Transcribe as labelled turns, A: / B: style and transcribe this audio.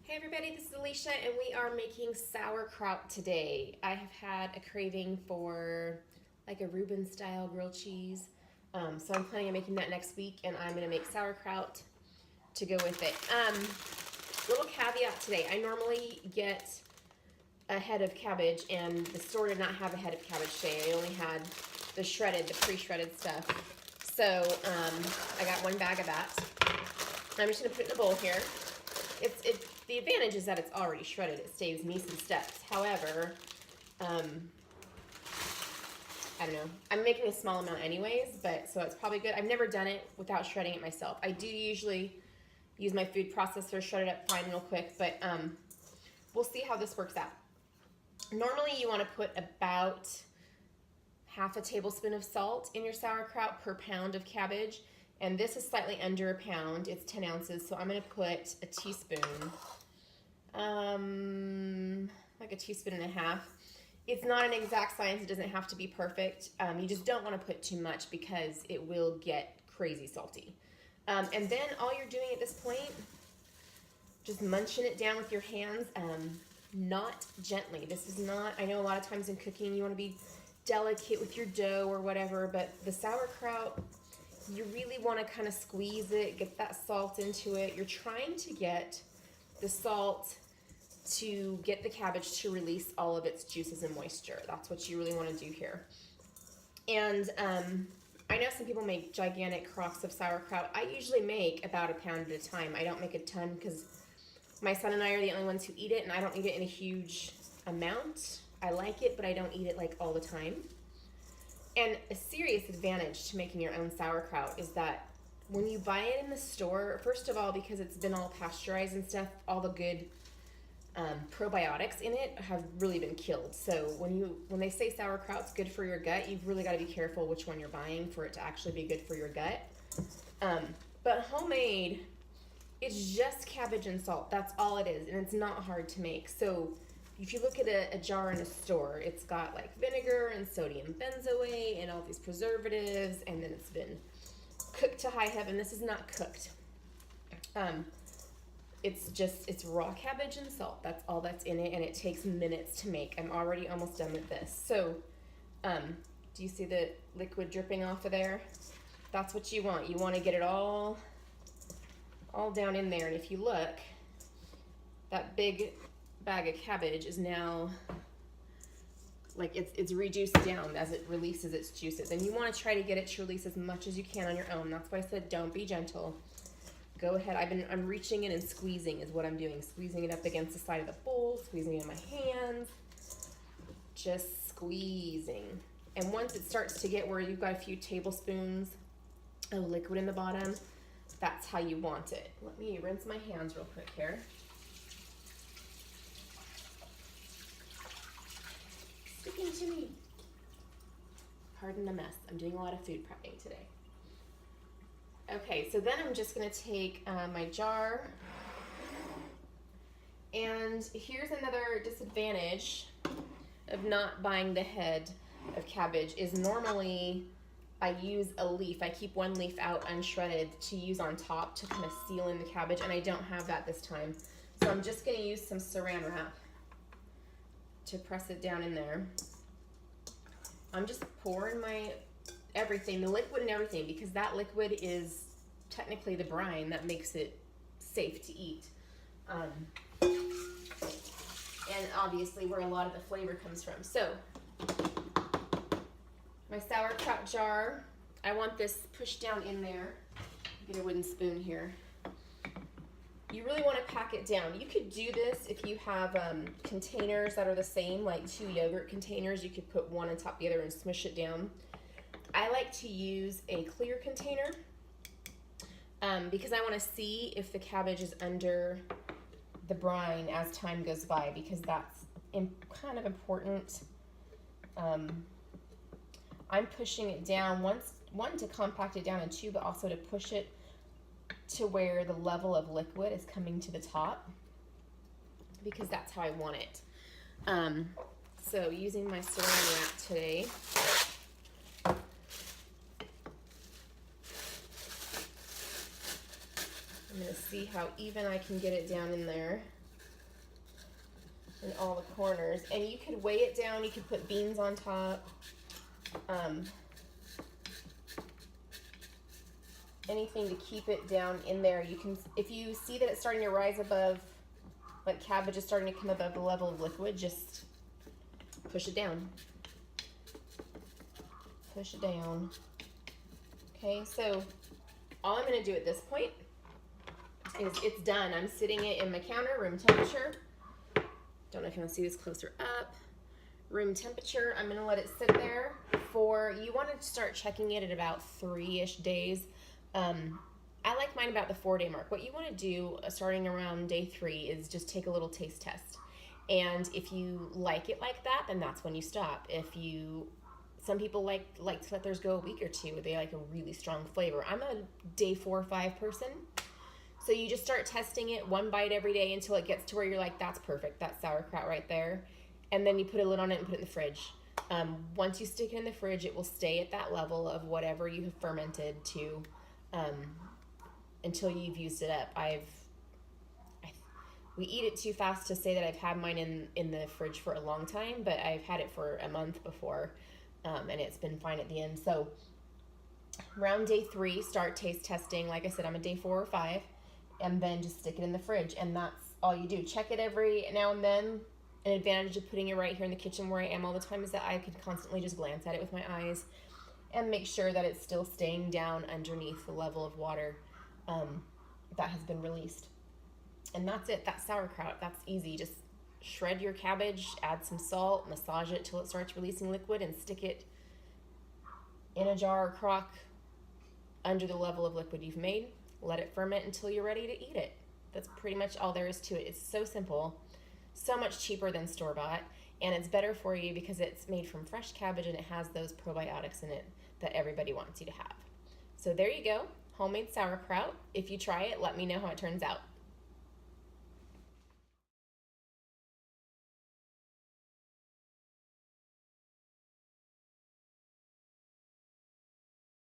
A: Hey everybody, this is Alicia and we are making sauerkraut today. I have had a craving for like a Reuben style grilled cheese. So I'm planning on making that next week and I'm gonna make sauerkraut to go with it. Little caveat today, I normally get a head of cabbage and the store did not have a head of cabbage today. They only had the shredded, the pre-shredded stuff. So I got one bag of that. I'm just gonna put it in a bowl here. The advantage is that it's already shredded. It saves me some steps. However, I don't know. I'm making a small amount anyways, but so it's probably good. I've never done it without shredding it myself. I do usually use my food processor, shred it up fine real quick, but we'll see how this works out. Normally you want to put about half a tablespoon of salt in your sauerkraut per pound of cabbage. And this is slightly under a pound. It's 10 ounces, so I'm gonna put a teaspoon, like a teaspoon and a half. It's not an exact science, it doesn't have to be perfect. You just don't wanna put too much because it will get crazy salty. And then all you're doing at this point, just munching it down with your hands, not gently. This is not, I know a lot of times in cooking you wanna be delicate with your dough or whatever, but the sauerkraut, you really want to kind of squeeze it, get that salt into it. You're trying to get the salt to get the cabbage to release all of its juices and moisture. That's what you really want to do here. And I know some people make gigantic crocks of sauerkraut. I usually make about a pound at a time. I don't make a ton because my son and I are the only ones who eat it, and I don't eat it in a huge amount. I like it, but I don't eat it like all the time. And a serious advantage to making your own sauerkraut is that when you buy it in the store, first of all, because it's been all pasteurized and stuff, all the good probiotics in it have really been killed. So when they say sauerkraut's good for your gut, you've really got to be careful which one you're buying for it to actually be good for your gut. But homemade, it's just cabbage and salt. That's all it is, and it's not hard to make. So if you look at a jar in a store, it's got like vinegar and sodium benzoate and all these preservatives, and then it's been cooked to high heaven. This is not cooked. It's raw cabbage and salt. That's all that's in it, and it takes minutes to make. I'm already almost done with this. So, do you see the liquid dripping off of there? That's what you want. You want to get it all down in there, and if you look, that big bag of cabbage is now like it's reduced down as it releases its juices, and you want to try to get it to release as much as you can on your own. That's why I said don't be gentle. Go ahead. I'm reaching in and squeezing is what I'm doing. Squeezing it up against the side of the bowl, squeezing it in my hands, just squeezing. And once it starts to get where you've got a few tablespoons of liquid in the bottom, that's how you want it. Let me rinse my hands real quick here. Sticking to me. Pardon the mess. I'm doing a lot of food prepping today. Okay, so then I'm just going to take my jar. And here's another disadvantage of not buying the head of cabbage is normally I use a leaf. I keep one leaf out unshredded to use on top to kind of seal in the cabbage, and I don't have that this time. So I'm just going to use some saran wrap to press it down in there. I'm just pouring my everything, the liquid and everything, because that liquid is technically the brine that makes it safe to eat. And obviously where a lot of the flavor comes from. So my sauerkraut jar, I want this pushed down in there. Get a wooden spoon here. You really want to pack it down. You could do this if you have containers that are the same, like 2 yogurt containers. You could put one on top of the other and smush it down. I like to use a clear container because I want to see if the cabbage is under the brine as time goes by, because that's kind of important. I'm pushing it down, one to compact it down, and 2, but also to push it to where the level of liquid is coming to the top, because that's how I want it. So using my saran wrap today, I'm going to see how even I can get it down in there. in all the corners. And you could weigh it down. You could put beans on top. Anything to keep it down in there. You can, if you see that it's starting to rise above, like cabbage is starting to come above the level of liquid, just push it down. Push it down. Okay, so all I'm going to do at this point is it's done. I'm sitting it in my counter, room temperature. Don't know if you want to see this closer up. Room temperature. I'm going to let it sit there for, you want to start checking it at about 3-ish days. I like mine about the 4-day mark. What you want to do starting around day 3 is just take a little taste test. And if you like it like that, then that's when you stop. Some people like to let theirs go a week or 2. They like a really strong flavor. I'm a day 4 or 5 person. So you just start testing it 1 bite every day until it gets to where you're like, that's perfect. That's sauerkraut right there. And then you put a lid on it and put it in the fridge. Once you stick it in the fridge, it will stay at that level of whatever you have fermented to until you've used it up. We eat it too fast to say that I've had mine in the fridge for a long time, but I've had it for a month before, and it's been fine at the end. So around day 3, start taste testing. Like I said, I'm a day 4 or 5, and then just stick it in the fridge, and that's all you do. Check it every now and then. An advantage of putting it right here in the kitchen where I am all the time is that I can constantly just glance at it with my eyes and make sure that it's still staying down underneath the level of water that has been released. And that's it. That's sauerkraut. That's easy. Just shred your cabbage, add some salt, massage it till it starts releasing liquid, and stick it in a jar or crock under the level of liquid you've made. Let it ferment until you're ready to eat it. That's pretty much all there is to it. It's so simple, so much cheaper than store-bought, and it's better for you because it's made from fresh cabbage and it has those probiotics in it that everybody wants you to have. So there you go, homemade sauerkraut. If you try it, let me know how it turns out.